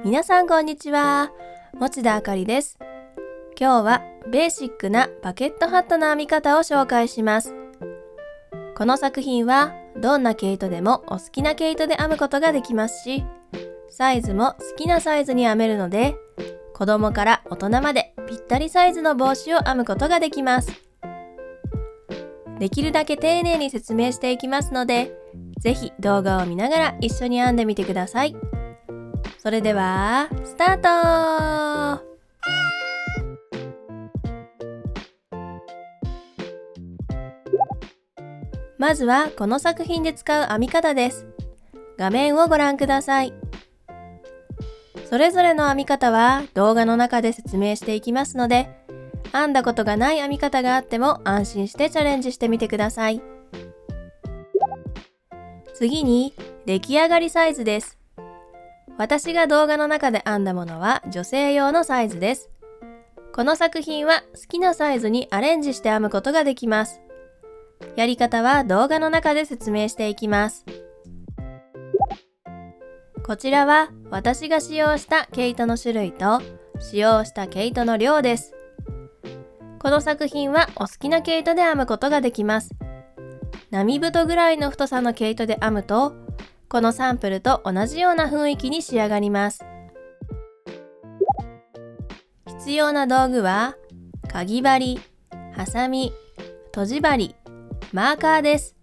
皆さんこんにちは。持田あかりです。今日はベーシックなバケットハットの編み方を紹介します。この作品はどんな毛糸でもお好きな毛糸で編むことができますし、サイズも好きなサイズに編めるので、子供から大人までぴったりサイズの帽子を編むことができます。できるだけ丁寧に説明していきますので、ぜひ動画を見ながら一緒に編んでみてください。それではスタート。まずはこの作品で使う編み方です。画面をご覧ください。それぞれの編み方は動画の中で説明していきますので、編んだことがない編み方があっても安心してチャレンジしてみてください。次に出来上がりサイズです。私が動画の中で編んだものは女性用のサイズです。この作品は好きなサイズにアレンジして編むことができます。やり方は動画の中で説明していきます。こちらは私が使用した毛糸の種類と使用した毛糸の量です。この作品はお好きな毛糸で編むことができます。並太ぐらいの太さの毛糸で編むと、このサンプルと同じような雰囲気に仕上がります。必要な道具は、かぎ針、ハサミ、とじ針、マーカーです。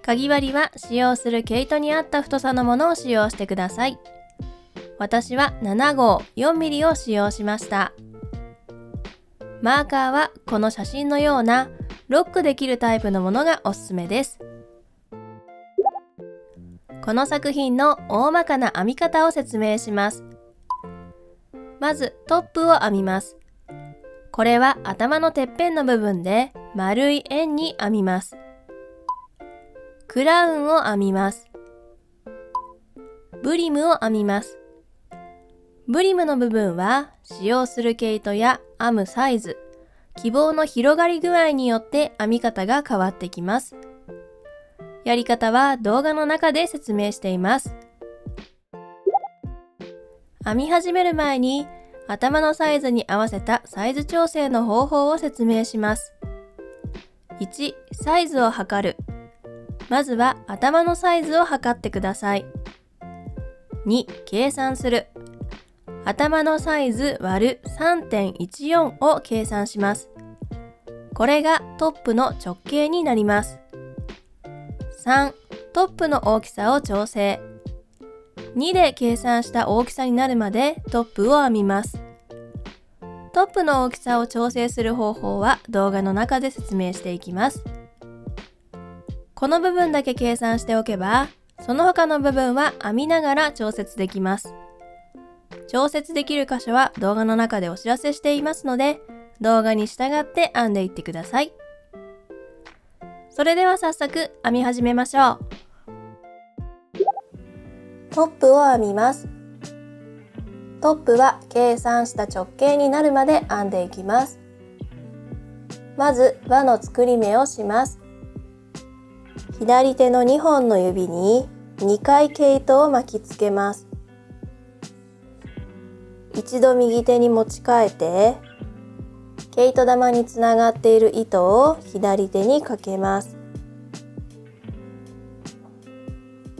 かぎ針は使用する毛糸に合った太さのものを使用してください。私は7号 4mm を使用しました。マーカーはこの写真のようなロックできるタイプのものがおすすめです。この作品の大まかな編み方を説明します。まずトップを編みます。これは頭のてっぺんの部分で丸い円に編みます。クラウンを編みます。ブリムを編みます。ブリムの部分は使用する毛糸や編むサイズ、希望の広がり具合によって編み方が変わってきます。やり方は動画の中で説明しています。編み始める前に頭のサイズに合わせたサイズ調整の方法を説明します。1、サイズを測る。まずは頭のサイズを測ってください。2、計算する。頭のサイズ割る 3.14 を計算します。これがトップの直径になります。3、トップの大きさを調整。2で計算した大きさになるまでトップを編みます。トップの大きさを調整する方法は動画の中で説明していきます。この部分だけ計算しておけば、その他の部分は編みながら調節できます。調節できる箇所は動画の中でお知らせしていますので、動画に従って編んでいってください。それでは早速編み始めましょう。トップを編みます。トップは計算した直径になるまで編んでいきます。まず輪の作り目をします。左手の2本の指に2回毛糸を巻きつけます。一度右手に持ち替えて、毛糸玉につながっている糸を左手にかけます。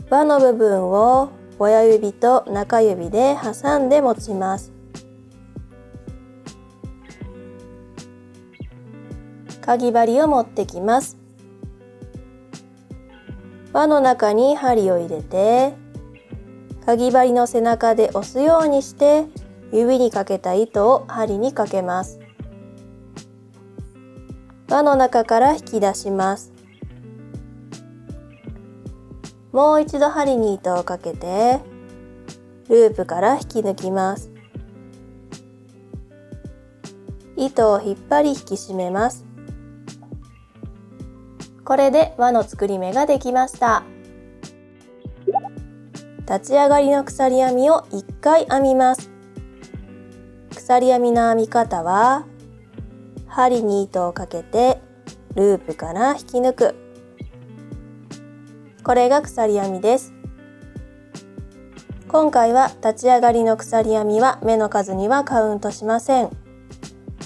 輪の部分を親指と中指で挟んで持ちます。かぎ針を持ってきます。輪の中に針を入れて、かぎ針の背中で押すようにして指にかけた糸を針にかけます。輪の中から引き出します。もう一度針に糸をかけてループから引き抜きます。糸を引っ張り引き締めます。これで輪の作り目ができました。立ち上がりの鎖編みを1回編みます。鎖編みの編み方は、針に糸をかけてループから引き抜く。これが鎖編みです。今回は立ち上がりの鎖編みは目の数にはカウントしません。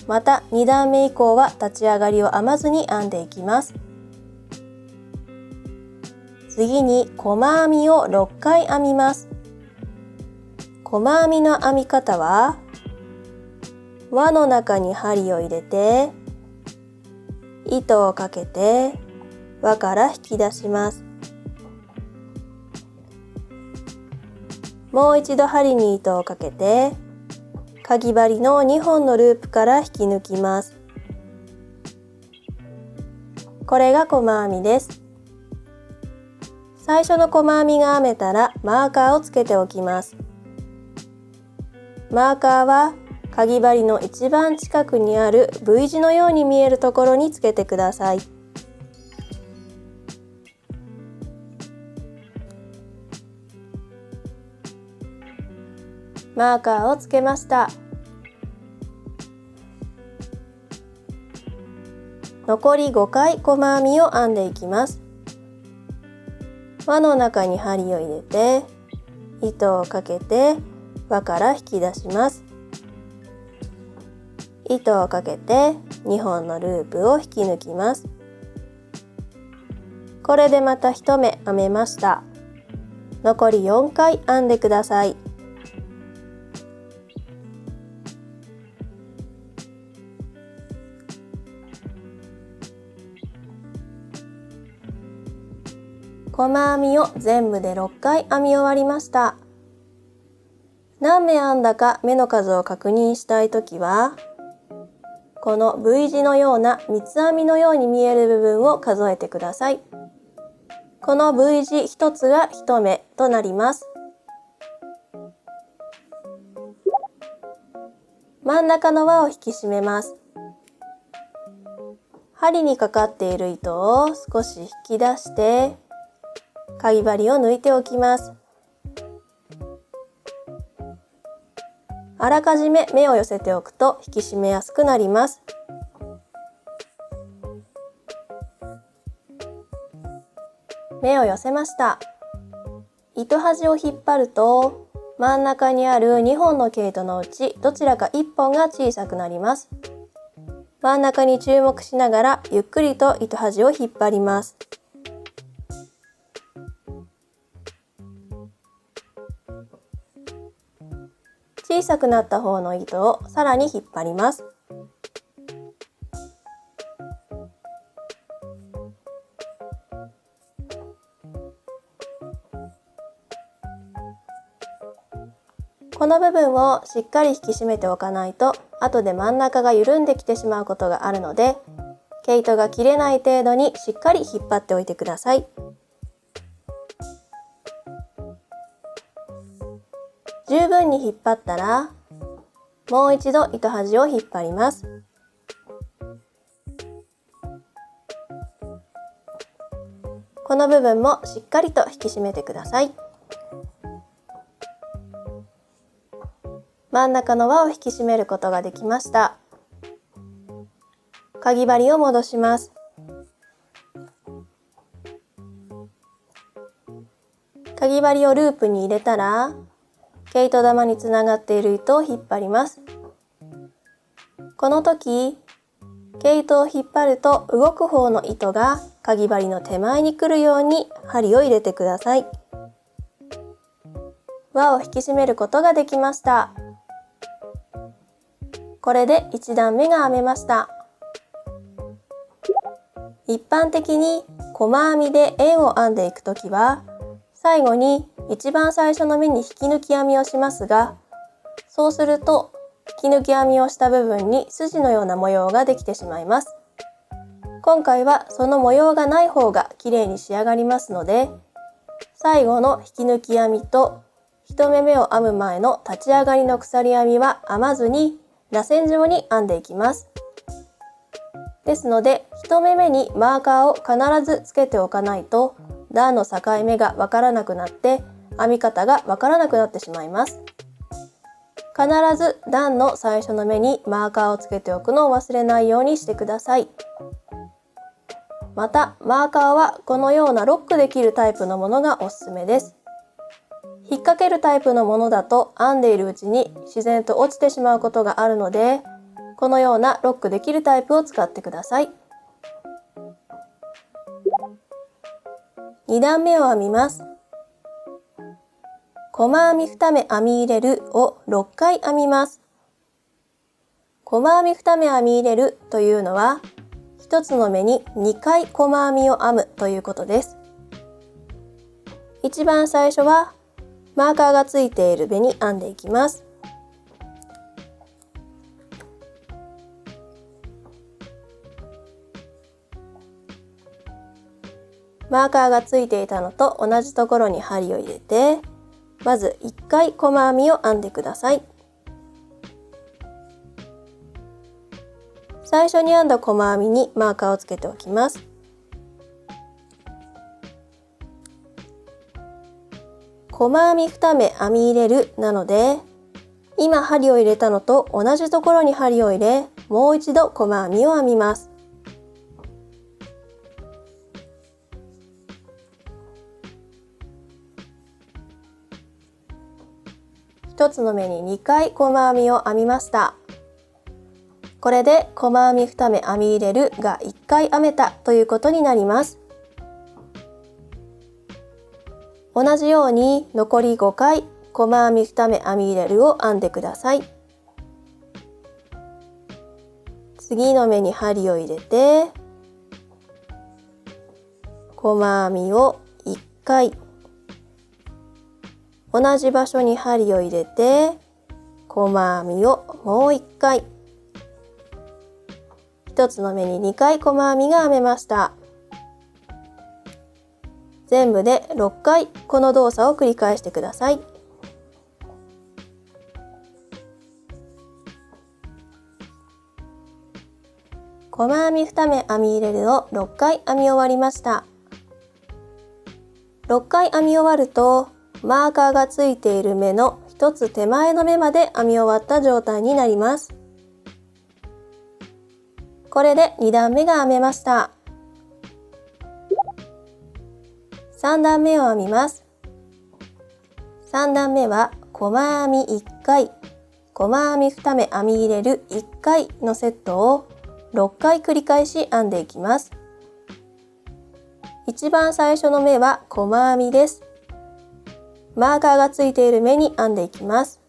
また2段目以降は立ち上がりを編まずに編んでいきます。次に細編みを6回編みます。細編みの編み方は、輪の中に針を入れて糸をかけて輪から引き出します。もう一度針に糸をかけてかぎ針の2本のループから引き抜きます。これが細編みです。最初の細編みが編めたらマーカーをつけておきます。マーカーはかぎ針の一番近くにある V 字のように見えるところにつけてください。マーカーをつけました。残り5回細編みを編んでいきます。輪の中に針を入れて糸をかけて輪から引き出します。糸をかけて2本のループを引き抜きます。これでまた1目編めました。残り4回編んでください。細編みを全部で6回編み終わりました。何目編んだか目の数を確認したいときは、この V 字のような三つ編みのように見える部分を数えてください。この V 字1つが1目となります。真ん中の輪を引き締めます。針にかかっている糸を少し引き出してかぎ針を抜いておきます。あらかじめ目を寄せておくと引き締めやすくなります。目を寄せました。糸端を引っ張ると真ん中にある2本の毛糸のうちどちらか1本が小さくなります。真ん中に注目しながらゆっくりと糸端を引っ張ります。小さくなった方の糸をさらに引っ張ります。この部分をしっかり引き締めておかないと後で真ん中が緩んできてしまうことがあるので、毛糸が切れない程度にしっかり引っ張っておいてください。十分に引っ張ったらもう一度糸端を引っ張ります。この部分もしっかりと引き締めてください。真ん中の輪を引き締めることができました。かぎ針を戻します。かぎ針をループに入れたら毛糸玉につながっている糸を引っ張ります。この時毛糸を引っ張ると動く方の糸がかぎ針の手前に来るように針を入れてください。輪を引き締めることができました。これで1段目が編めました。一般的に細編みで円を編んでいくときは最後に一番最初の目に引き抜き編みをしますが、そうすると引き抜き編みをした部分に筋のような模様ができてしまいます。今回はその模様がない方が綺麗に仕上がりますので、最後の引き抜き編みと1目目を編む前の立ち上がりの鎖編みは編まずに螺旋状に編んでいきます。ですので1目目にマーカーを必ずつけておかないと段の境目がわからなくなって編み方がわからなくなってしまいます。必ず段の最初の目にマーカーをつけておくのを忘れないようにしてください。またマーカーはこのようなロックできるタイプのものがおすすめです。引っ掛けるタイプのものだと編んでいるうちに自然と落ちてしまうことがあるので、このようなロックできるタイプを使ってください。2段目を編みます。細編み2目編み入れるを6回編みます。細編み2目編み入れるというのは、1つの目に2回細編みを編むということです。一番最初はマーカーがついている目に編んでいきます。マーカーがついていたのと同じところに針を入れて、まず1回細編みを編んでください。最初に編んだ細編みにマーカーをつけておきます。細編み2目編み入れるなので、今針を入れたのと同じところに針を入れ、もう一度細編みを編みます。1つの目に2回細編みを編みました。これで細編み2目編み入れるが1回編めたということになります。同じように残り5回細編み2目編み入れるを編んでください。次の目に針を入れて、細編みを1回、同じ場所に針を入れて細編みをもう1回、1つの目に2回細編みが編めました。全部で6回この動作を繰り返してください。細編み2目編み入れるを6回編み終わりました。6回編み終わるとマーカーがついている目の1つ手前の目まで編み終わった状態になります。これで2段目が編めました。3段目を編みます。3段目は細編み1回、細編み2目編み入れる1回のセットを6回繰り返し編んでいきます。一番最初の目は細編みです。マーカーがついている目に編んでいきます。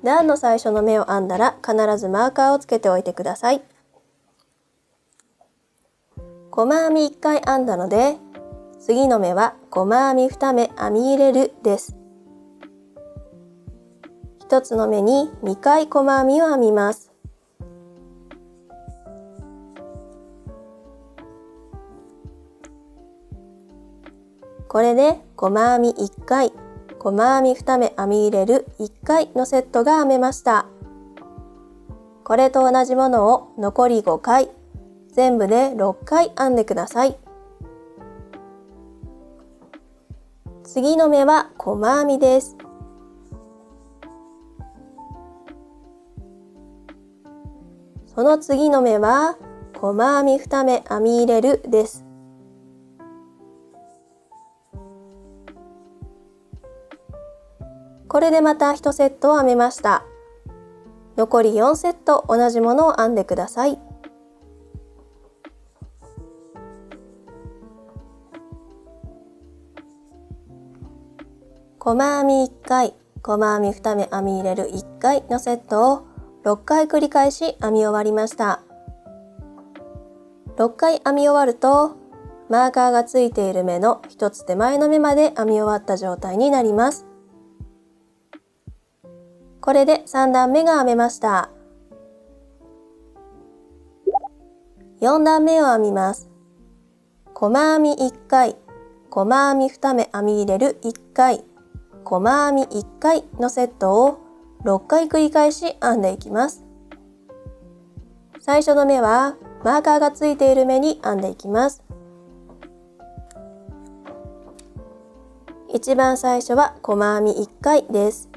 段の最初の目を編んだら必ずマーカーをつけておいてください。細編み1回編んだので、次の目は細編み2目編み入れるです。1つの目に2回細編みを編みます。これで細編み1回、細編み2目編み入れる1回のセットが編めました。これと同じものを残り5回、全部で6回編んでください。次の目は細編みです。その次の目は細編み2目編み入れるです。これでまた1セットを編めました。残り4セット同じものを編んでください。細編み1回、細編み2目編み入れる1回のセットを6回繰り返し編み終わりました。6回編み終わると、マーカーがついている目の1つ手前の目まで編み終わった状態になります。これで3段目が編めました。4段目を編みます。細編み1回、細編み2目編み入れる1回、細編み1回のセットを6回繰り返し編んでいきます。最初の目はマーカーがついている目に編んでいきます。一番最初は細編み1回です。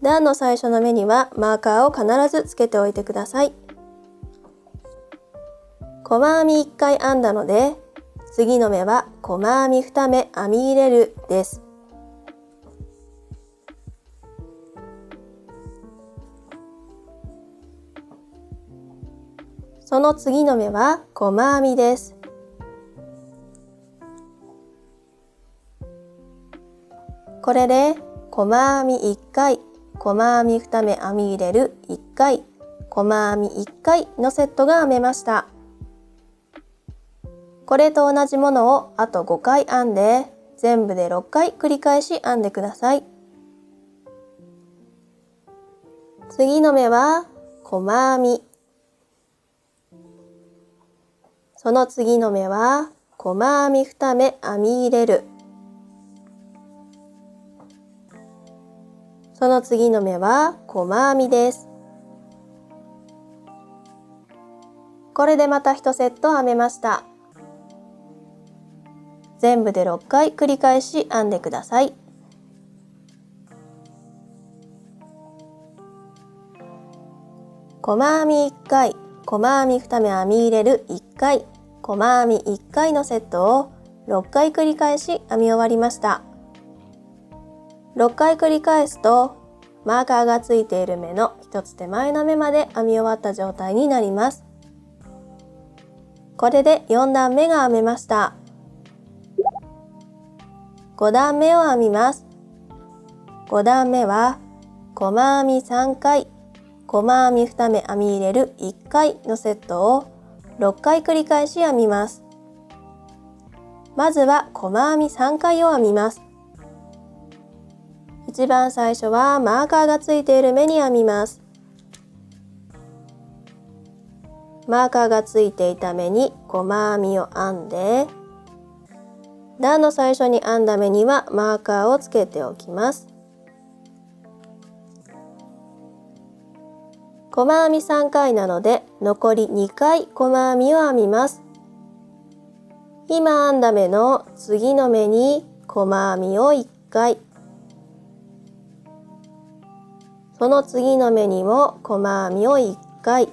段の最初の目にはマーカーを必ずつけておいてください。細編み1回編んだので、次の目は細編み2目編み入れるです。その次の目は細編みです。これで細編み1回、細編み2目編み入れる1回、細編み1回のセットが編めました。これと同じものをあと5回編んで、全部で6回繰り返し編んでください。次の目は細編み。その次の目は細編み2目編み入れる。その次の目は細編みです。これでまた1セット編めました。全部で6回繰り返し編んでください。細編み1回、細編み2目編み入れる1回、細編み1回のセットを6回繰り返し編み終わりました。6回繰り返すとマーカーがついている目の1つ手前の目まで編み終わった状態になります。これで4段目が編めました。5段目を編みます。5段目は細編み3回、細編み2目編み入れる1回のセットを6回繰り返し編みます。まずは細編み3回を編みます。一番最初はマーカーがついている目に編みます。マーカーがついていた目に細編みを編んで、段の最初に編んだ目にはマーカーをつけておきます。細編み3回なので残り2回細編みを編みます。今編んだ目の次の目に細編みを1回、その次の目にも細編みを1回。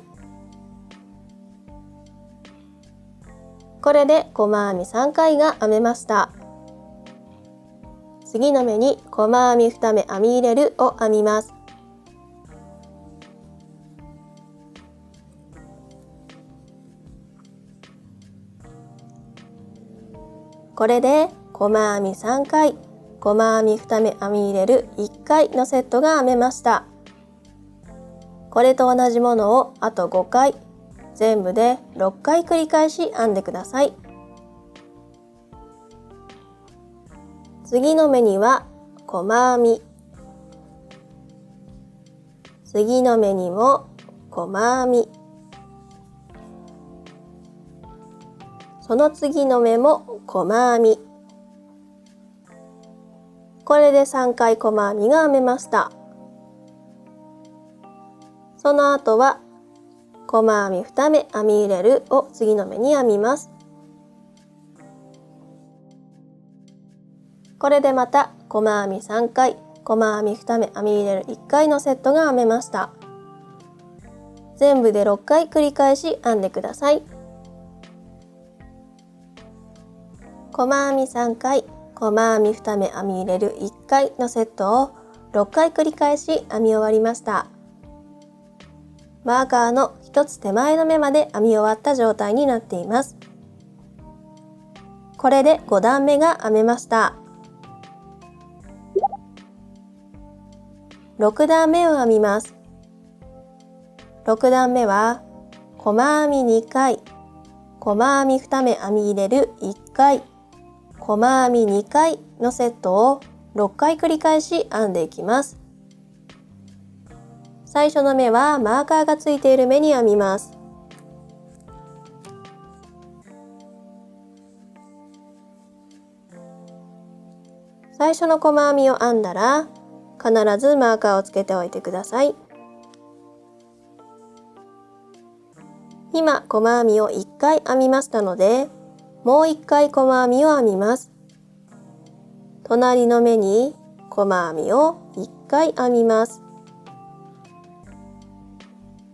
これで細編み3回が編めました。次の目に細編み2目編み入れるを編みます。これで細編み3回、細編み2目編み入れる1回のセットが編めました。これと同じものをあと5回、全部で6回繰り返し編んでください。次の目には細編み、次の目にも細編み、その次の目も細編み。これで3回細編みが編めました。その後は細編み2目編み入れるを次の目に編みます。これでまた細編み3回、細編み2目編み入れる1回のセットが編めました。全部で6回繰り返し編んでください。細編み3回、細編み2目編み入れる1回のセットを6回繰り返し編み終わりました。マーカーの1つ手前の目まで編み終わった状態になっています。これで5段目が編めました。6段目を編みます。6段目は細編み2回、細編み2目編み入れる1回、細編み2回のセットを6回繰り返し編んでいきます。最初の目はマーカーがついている目に編みます。最初の細編みを編んだら必ずマーカーをつけておいてください。今細編みを1回編みましたので、もう1回細編みを編みます。隣の目に細編みを1回編みます。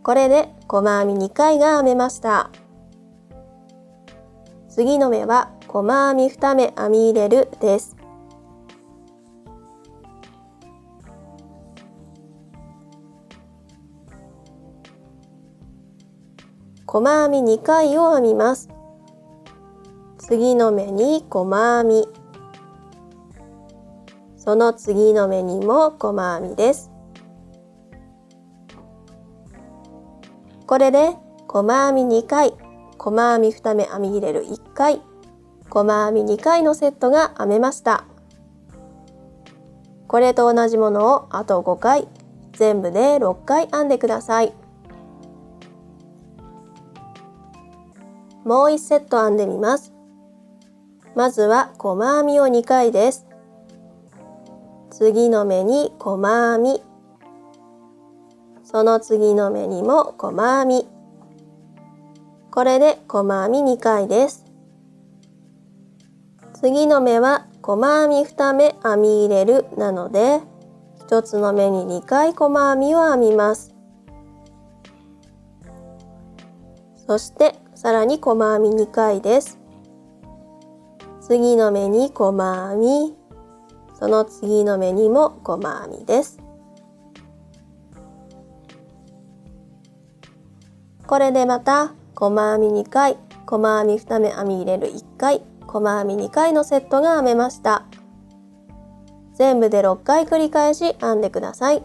これで細編み2回が編めました。次の目は細編み2目編み入れるです。細編み2回を編みます。次の目に細編み、その次の目にも細編みです。これで細編み2回、細編み2目編み入れる1回、細編み2回のセットが編めました。これと同じものをあと5回、全部で6回編んでください。もう1セット編んでみます。まずは細編みを2回です。次の目に細編み、その次の目にも細編み。これで細編み2回です。次の目は細編み2目編み入れるなので、1つの目に2回細編みを編みます。そしてさらに細編み2回です。次の目に細編み、その次の目にも細編みです。これでまた細編み2回、細編み2目編み入れる1回、細編み2回のセットが編めました。全部で6回繰り返し編んでください。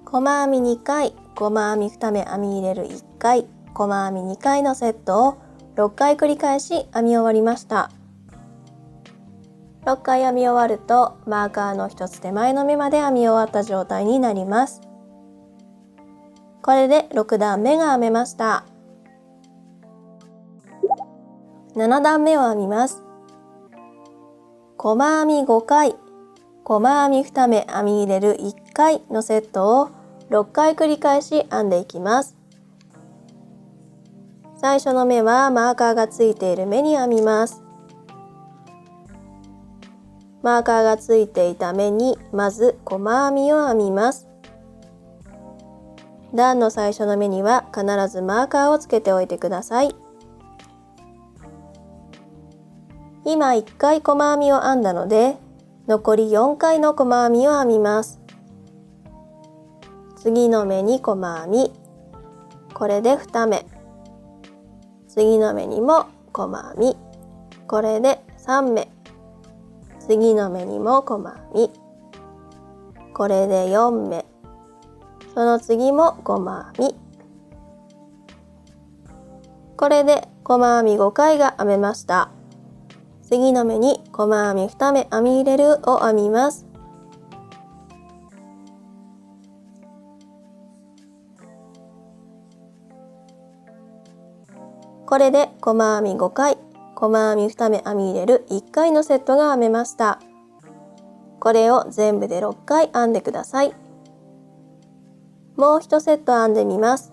細編み2回、細編み2目編み入れる1回、細編み2回のセットを6回繰り返し編み終わりました。6回編み終わるとマーカーの1つ手前の目まで編み終わった状態になります。これで6段目が編めました。7段目を編みます。細編み5回、細編み2目編み入れる1回のセットを6回繰り返し編んでいきます。最初の目はマーカーがついている目に編みます。マーカーがついていた目にまず細編みを編みます。段の最初の目には必ずマーカーをつけておいてください。今1回細編みを編んだので、残り4回の細編みを編みます。次の目に細編み、これで2目。次の目にも細編み、これで3目。次の目にも細編み、これで4目。その次も細編み。これで細編み5回が編めました。次の目に細編み2目編み入れるを編みます。これで細編み5回、細編み2目編み入れる1回のセットが編めました。これを全部で6回編んでください。もう1セット編んでみます。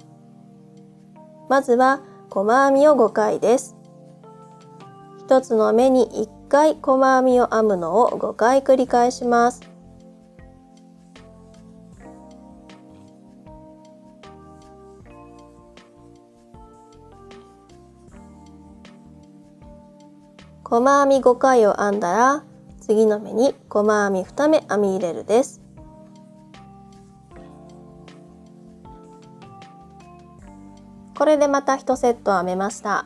まずは細編みを5回です。1つの目に1回細編みを編むのを5回繰り返します。細編み5回を編んだら、次の目に細編み2目編み入れるです。これでまた1セット編めました。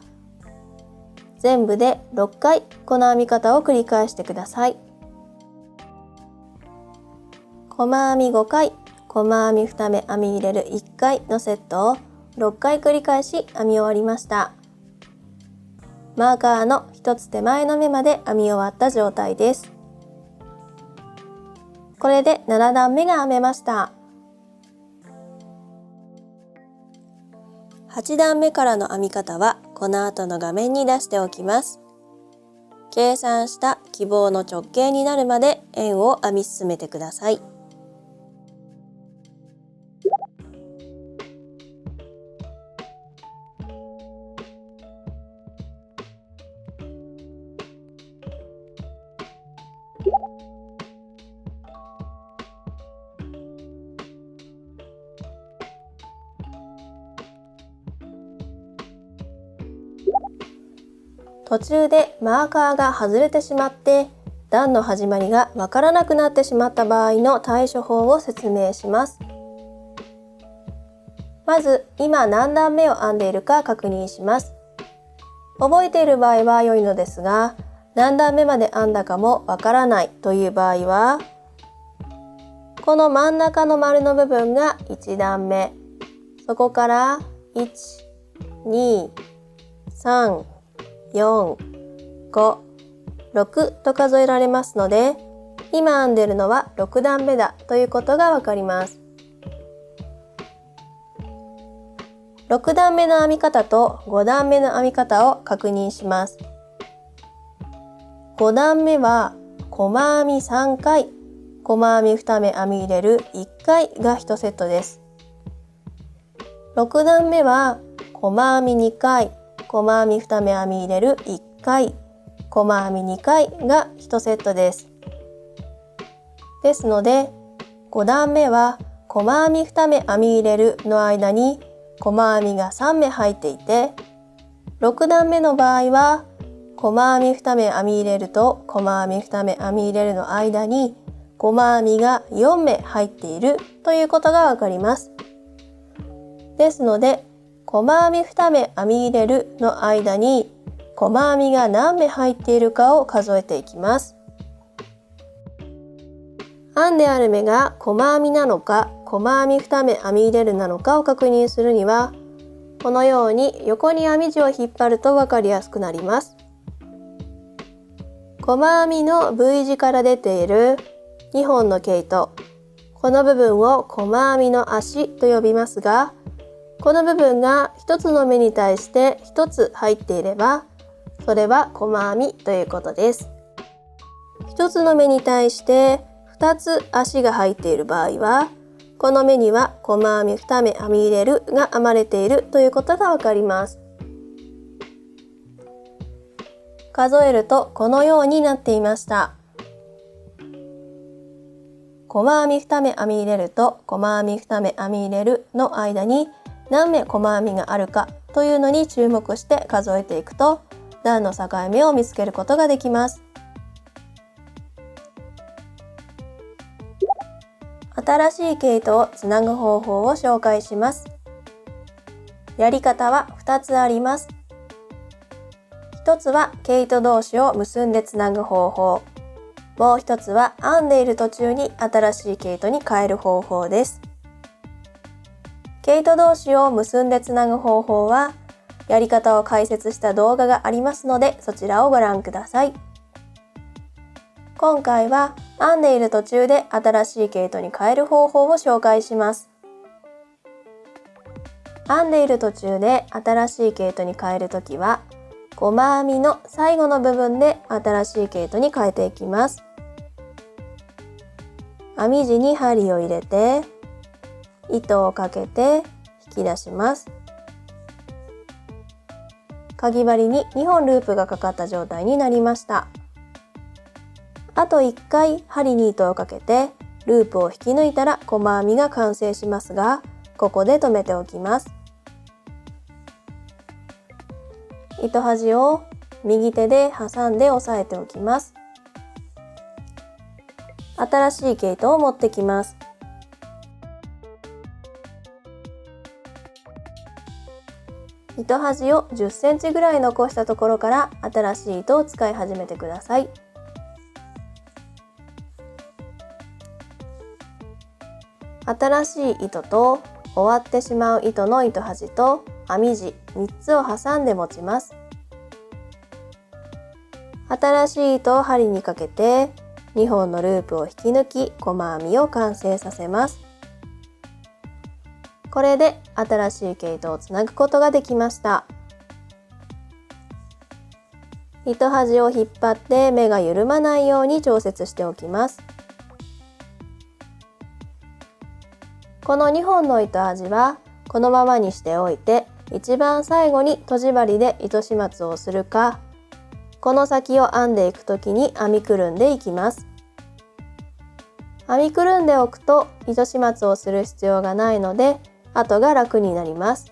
全部で6回この編み方を繰り返してください。細編み5回、細編み2目編み入れる1回のセットを6回繰り返し編み終わりました。マーカーの1つ手前の目まで編み終わった状態です。これで7段目が編めました。8段目からの編み方はこの後の画面に出しておきます。計算した希望の直径になるまで円を編み進めてください。途中でマーカーが外れてしまって段の始まりがわからなくなってしまった場合の対処法を説明します。まず今何段目を編んでいるか確認します。覚えている場合は良いのですが、何段目まで編んだかもわからないという場合は、この真ん中の丸の部分が1段目、そこから1、2、3、4、5、6と数えられますので、今編んでいるのは6段目だということがわかります。6段目の編み方と5段目の編み方を確認します。5段目は細編み3回、細編み2目編み入れる1回が1セットです。6段目は細編み2回、細編み2目編み入れる1回、細編み2回が1セットです。ですので、5段目は細編み2目編み入れるの間に細編みが3目入っていて、6段目の場合は細編み2目編み入れると細編み2目編み入れるの間に細編みが4目入っているということがわかります。ですので、細編み2目編み入れるの間に細編みが何目入っているかを数えていきます。編んである目が細編みなのか細編み2目編み入れるなのかを確認するには、このように横に編み地を引っ張ると分かりやすくなります。細編みの V 字から出ている2本の毛糸、この部分を細編みの足と呼びますが、この部分が1つの目に対して1つ入っていれば、それは細編みということです。1つの目に対して2つ足が入っている場合は、この目には細編み2目編み入れるが編まれているということがわかります。数えるとこのようになっていました。細編み2目編み入れると細編み2目編み入れるの間に何目細編みがあるかというのに注目して数えていくと、段の境目を見つけることができます。新しい毛糸をつなぐ方法を紹介します。やり方は2つあります。1つは毛糸同士を結んでつなぐ方法。もう1つは編んでいる途中に新しい毛糸に変える方法です。毛糸同士を結んでつなぐ方法は、やり方を解説した動画がありますので、そちらをご覧ください。今回は編んでいる途中で新しい毛糸に変える方法を紹介します。編んでいる途中で新しい毛糸に変えるときは、細編みの最後の部分で新しい毛糸に変えていきます。編み地に針を入れて、糸をかけて引き出します。かぎ針に2本ループがかかった状態になりました。あと1回針に糸をかけてループを引き抜いたら細編みが完成しますが、ここで止めておきます。糸端を右手で挟んで押さえておきます。新しい毛糸を持ってきます。糸端を10センチぐらい残したところから新しい糸を使い始めてください。新しい糸と終わってしまう糸の糸端と編み地3つを挟んで持ちます。新しい糸を針にかけて2本のループを引き抜き細編みを完成させます。これで新しい毛糸をつなぐことができました。糸端を引っ張って目が緩まないように調節しておきます。この2本の糸端はこのままにしておいて、一番最後にとじ針で糸始末をするか、この先を編んでいくときに編みくるんでいきます。編みくるんでおくと糸始末をする必要がないので、後が楽になります。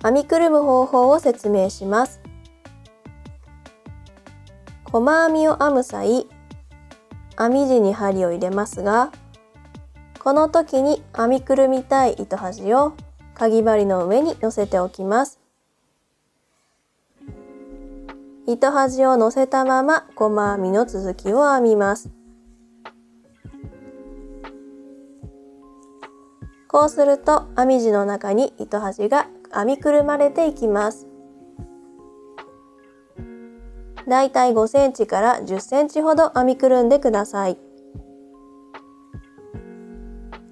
編みくるむ方法を説明します。細編みを編む際、編み地に針を入れますが、この時に編みくるみたい糸端をかぎ針の上に乗せておきます。糸端を乗せたまま細編みの続きを編みます。こうすると編み地の中に糸端が編みくるまれていきます。だいたい5センチから10センチほど編みくるんでください。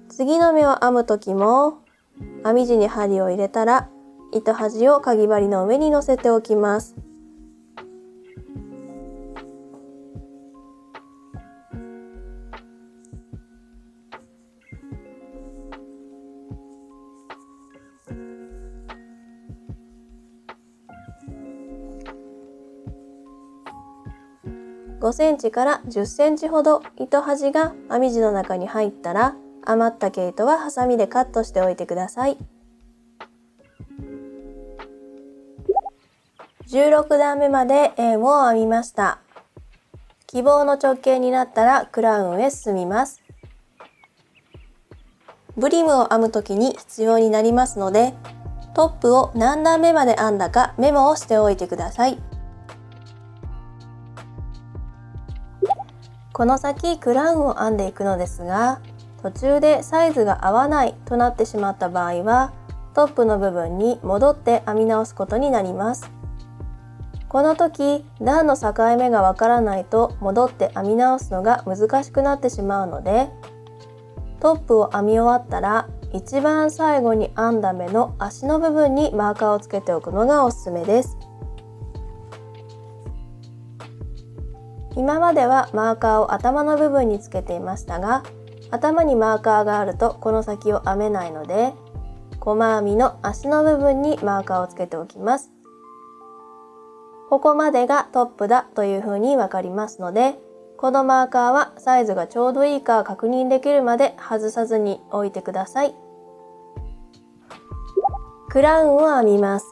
次の目を編む時も編み地に針を入れたら糸端をかぎ針の上に乗せておきます。5センチから10センチほど糸端が編み地の中に入ったら、余った毛糸はハサミでカットしておいてください。16段目まで円を編みました。希望の直径になったらクラウンへ進みます。ブリムを編むときに必要になりますので、トップを何段目まで編んだかメモをしておいてください。この先クラウンを編んでいくのですが、途中でサイズが合わないとなってしまった場合は、トップの部分に戻って編み直すことになります。この時、段の境目がわからないと戻って編み直すのが難しくなってしまうので、トップを編み終わったら、一番最後に編んだ目の足の部分にマーカーをつけておくのがおすすめです。今まではマーカーを頭の部分につけていましたが、頭にマーカーがあるとこの先を編めないので、細編みの足の部分にマーカーをつけておきます。ここまでがトップだというふうにわかりますので、このマーカーはサイズがちょうどいいか確認できるまで外さずに置いてください。クラウンを編みます。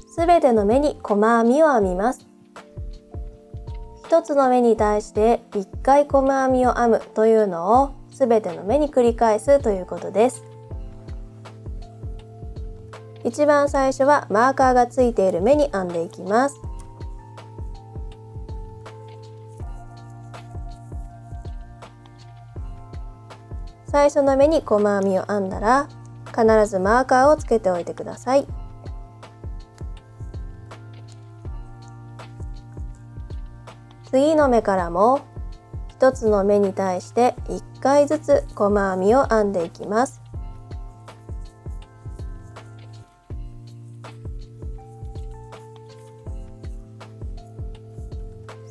すべての目に細編みを編みます。一つの目に対して1回細編みを編むというのをすべての目に繰り返すということです。一番最初はマーカーがついている目に編んでいきます。最初の目に細編みを編んだら、必ずマーカーをつけておいてください。次の目からも一つの目に対して1回ずつ細編みを編んでいきます。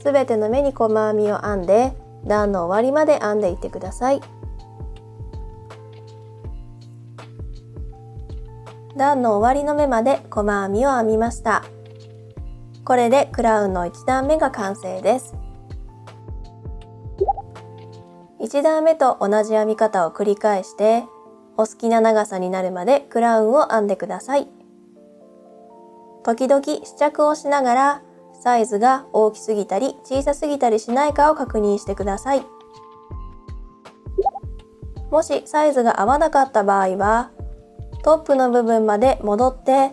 すべての目に細編みを編んで段の終わりまで編んでいってください。段の終わりの目まで細編みを編みました。これでクラウンの1段目が完成です。1段目と同じ編み方を繰り返して、お好きな長さになるまでクラウンを編んでください。時々試着をしながら、サイズが大きすぎたり小さすぎたりしないかを確認してください。もしサイズが合わなかった場合は、トップの部分まで戻って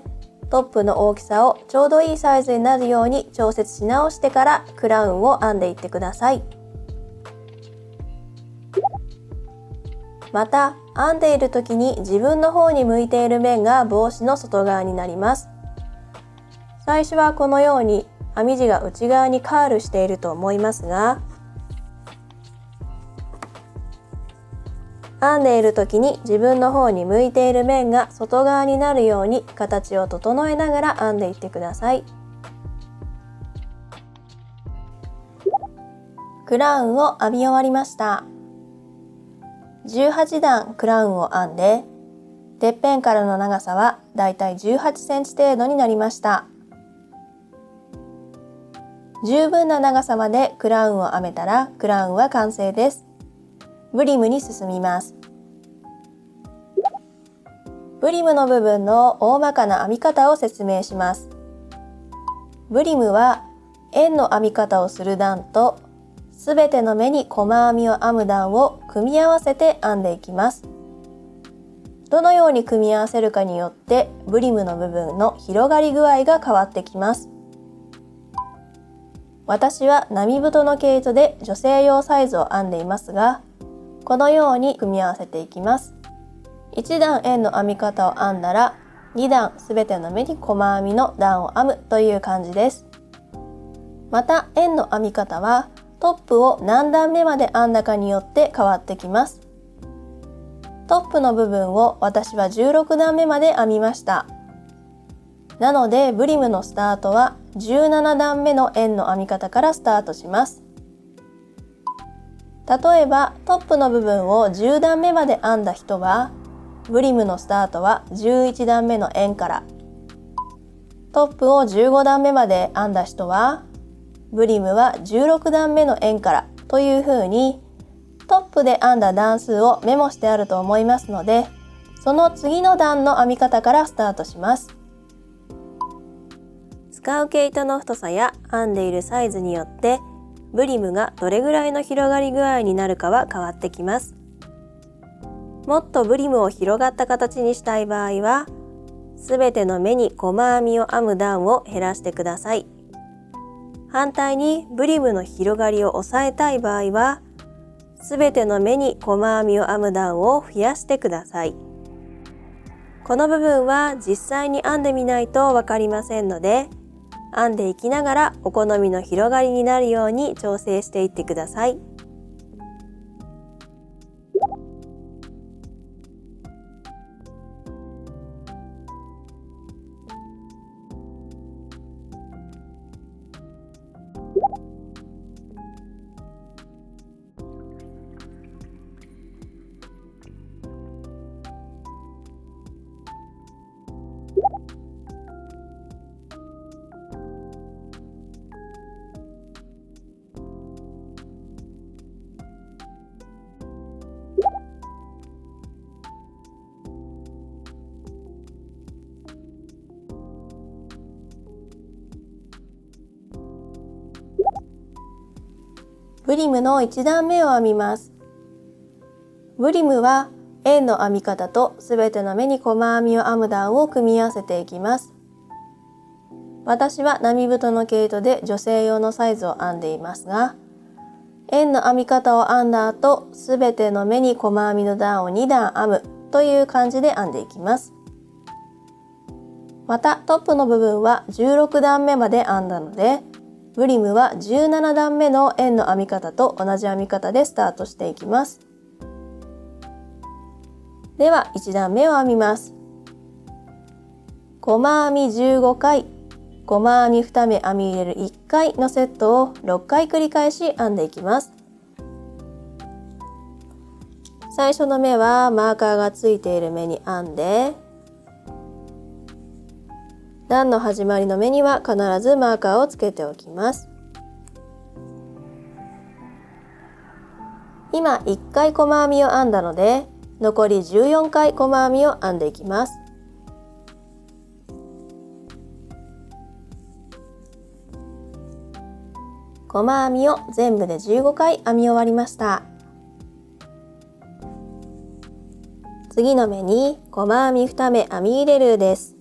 トップの大きさをちょうどいいサイズになるように調節し直してからクラウンを編んでいってください。また編んでいる時に自分の方に向いている面が帽子の外側になります。最初はこのように編み地が内側にカールしていると思いますが、編んでいる時に自分の方に向いている面が外側になるように形を整えながら編んでいってください。クラウンを編み終わりました。18段クラウンを編んで、てっぺんからの長さはだいたい18センチ程度になりました。十分な長さまでクラウンを編めたらクラウンは完成です。ブリムに進みます。ブリムの部分の大まかな編み方を説明します。ブリムは円の編み方をする段とすべての目に細編みを編む段を組み合わせて編んでいきます。どのように組み合わせるかによってブリムの部分の広がり具合が変わってきます。私は並太の毛糸で女性用サイズを編んでいますが、このように組み合わせていきます。1段円の編み方を編んだら2段すべての目に細編みの段を編むという感じです。また円の編み方はトップを何段目まで編んだかによって変わってきます。トップの部分を私は16段目まで編みました。なのでブリムのスタートは17段目の円の編み方からスタートします。例えばトップの部分を10段目まで編んだ人はブリムのスタートは11段目の円から、トップを15段目まで編んだ人はブリムは16段目の円からというふうにトップで編んだ段数をメモしてあると思いますので、その次の段の編み方からスタートします。使う毛糸の太さや編んでいるサイズによってブリムがどれぐらいの広がり具合になるかは変わってきます。もっとブリムを広がった形にしたい場合は、すべての目に細編みを編む段を減らしてください。反対にブリムの広がりを抑えたい場合は、すべての目に細編みを編む段を増やしてください。この部分は実際に編んでみないとわかりませんので、編んでいきながらお好みの広がりになるように調整していってください。ブリムの1段目を編みます。ブリムは円の編み方とすべての目に細編みを編む段を組み合わせていきます。私は並太の毛糸で女性用のサイズを編んでいますが、円の編み方を編んだ後、すべての目に細編みの段を2段編むという感じで編んでいきます。またトップの部分は16段目まで編んだので、ブリムは17段目の円の編み方と同じ編み方でスタートしていきます。では1段目を編みます。細編み15回、細編み2目編み入れる1回のセットを6回繰り返し編んでいきます。最初の目はマーカーがついている目に編んで、段の始まりの目には必ずマーカーをつけておきます。今1回細編みを編んだので、残り14回細編みを編んでいきます。細編みを全部で15回編み終わりました。次の目に細編み2目編み入れるです。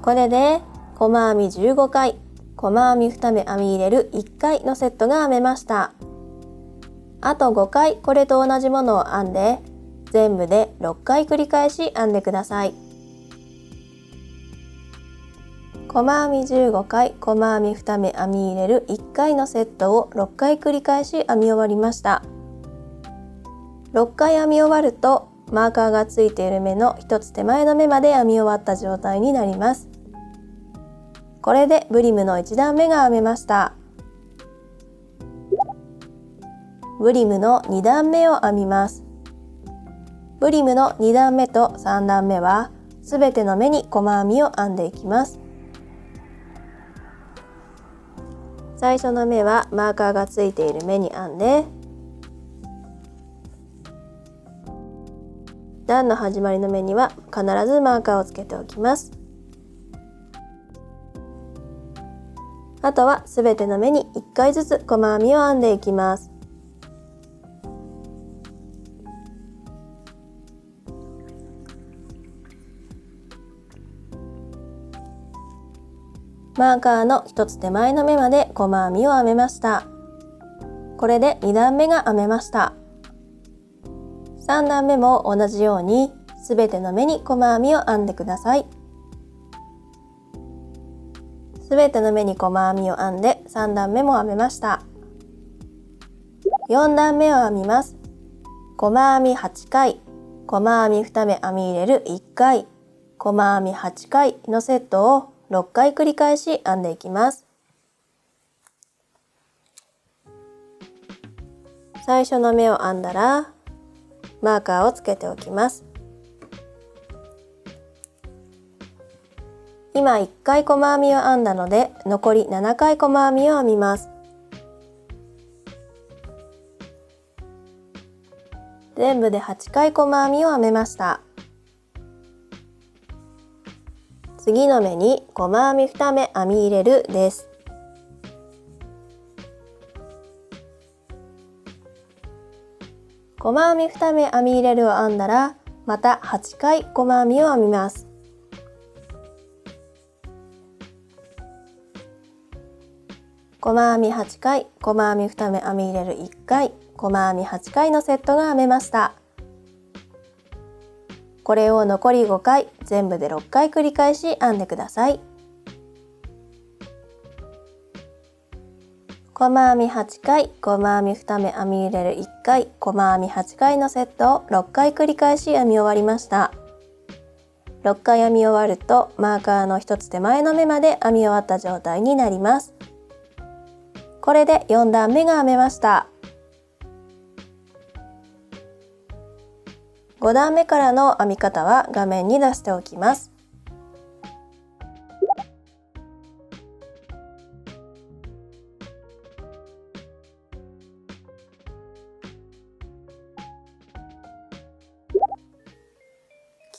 これで細編み15回、細編み2目編み入れる1回のセットが編めました。あと5回これと同じものを編んで、全部で6回繰り返し編んでください。細編み15回、細編み2目編み入れる1回のセットを6回繰り返し編み終わりました。6回編み終わるとマーカーがついている目の1つ手前の目まで編み終わった状態になります。これでブリムの1段目が編めました。ブリムの2段目を編みます。ブリムの2段目と3段目はすべての目に細編みを編んでいきます。最初の目はマーカーがついている目に編んで、段の始まりの目には必ずマーカーをつけておきます。あとはすべての目に1回ずつ細編みを編んでいきます。マーカーの一つ手前の目まで細編みを編めました。これで2段目が編めました。3段目も同じようにすべての目に細編みを編んでください。すべての目に細編みを編んで3段目も編めました。4段目を編みます。細編み8回、細編み2目編み入れる1回、細編み8回のセットを6回繰り返し編んでいきます。最初の目を編んだらマーカーをつけておきます。今1回細編みを編んだので残り7回細編みを編みます。全部で8回細編みを編めました。次の目に細編み2目編み入れるです。細編み2目編み入れるを編んだらまた8回細編みを編みます。細編み8回、細編み2目編み入れる1回、細編み8回のセットが編めました。これを残り5回、全部で6回繰り返し編んでください。細編み8回、細編み2目編み入れる1回、細編み8回のセットを6回繰り返し編み終わりました。6回編み終わるとマーカーの一つ手前の目まで編み終わった状態になります。これで4段目が編めました。5段目からの編み方は画面に出しておきます。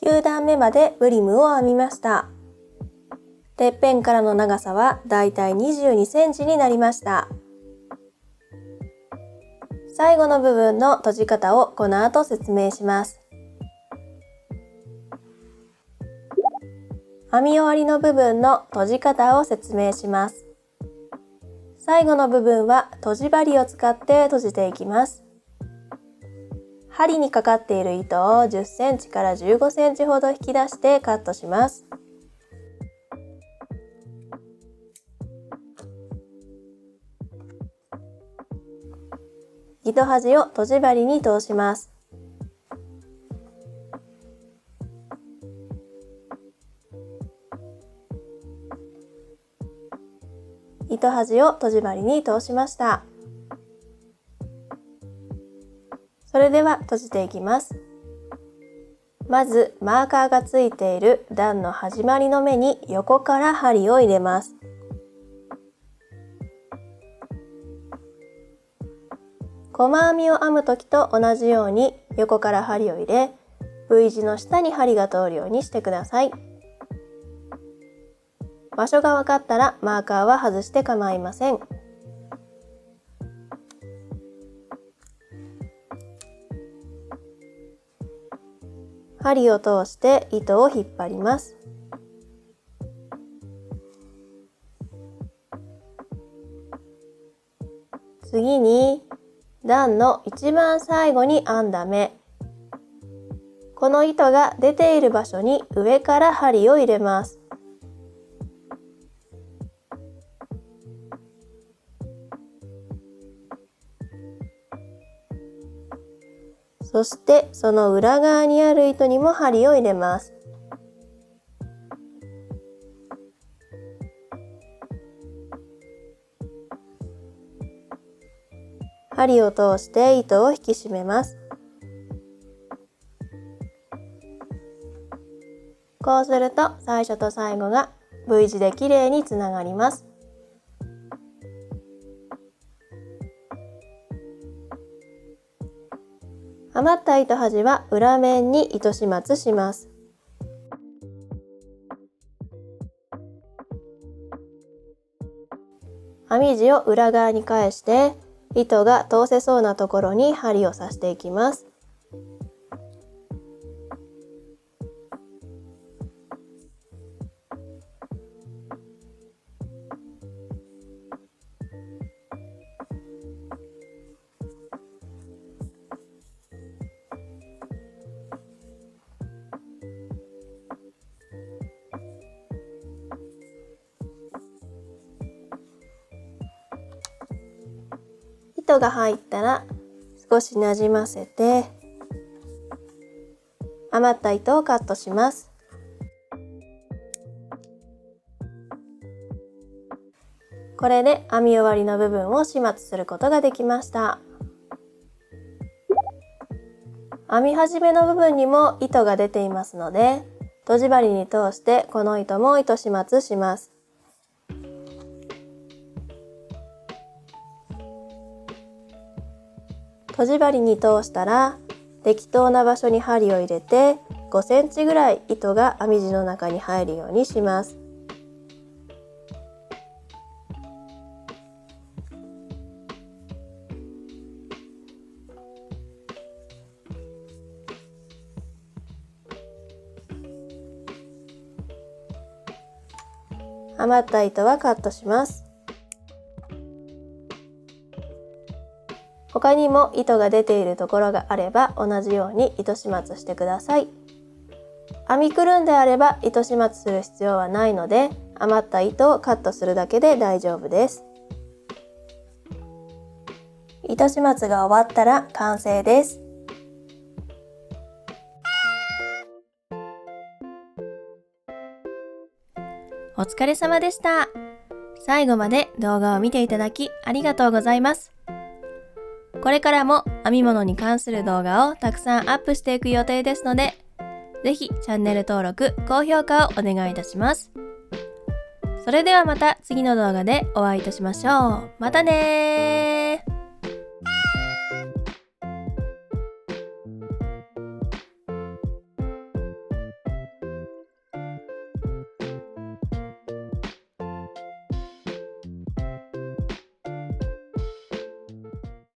9段目までブリムを編みました。てっぺんからの長さはだいたい22センチになりました。最後の部分の閉じ方をこの後説明します。編み終わりの部分の閉じ方を説明します。最後の部分は閉じ針を使って閉じていきます。針にかかっている糸を10センチから15センチほど引き出してカットします。糸端を閉じ針に通します。糸端を閉じ針に通しました。それでは閉じていきます。まずマーカーがついている段の始まりの目に横から針を入れます。細編みを編む時と同じように横から針を入れ、V 字の下に針が通るようにしてください。場所が分かったらマーカーは外して構いません。針を通して糸を引っ張ります。次に段の一番最後に編んだ目、この糸が出ている場所に上から針を入れます。そしてその裏側にある糸にも針を入れます。針を通して糸を引き締めます。こうすると最初と最後が V 字できれいにつながります。余った糸端は裏面に糸始末します。編み地を裏側に返して糸が通せそうなところに針を刺していきます。糸が入ったら少しなじませて余った糸をカットします。これで編み終わりの部分を始末することができました。編み始めの部分にも糸が出ていますので、とじ針に通してこの糸も糸始末します。とじ針に通したら適当な場所に針を入れて5センチぐらい糸が編み地の中に入るようにします。余った糸はカットします。他にも糸が出ているところがあれば同じように糸始末してください。編みくるんであれば糸始末する必要はないので、余った糸をカットするだけで大丈夫です。糸始末が終わったら完成です。お疲れ様でした。最後まで動画を見ていただきありがとうございます。これからも編み物に関する動画をたくさんアップしていく予定ですので、ぜひチャンネル登録、高評価をお願いいたします。それではまた次の動画でお会いいたしましょう。またねー。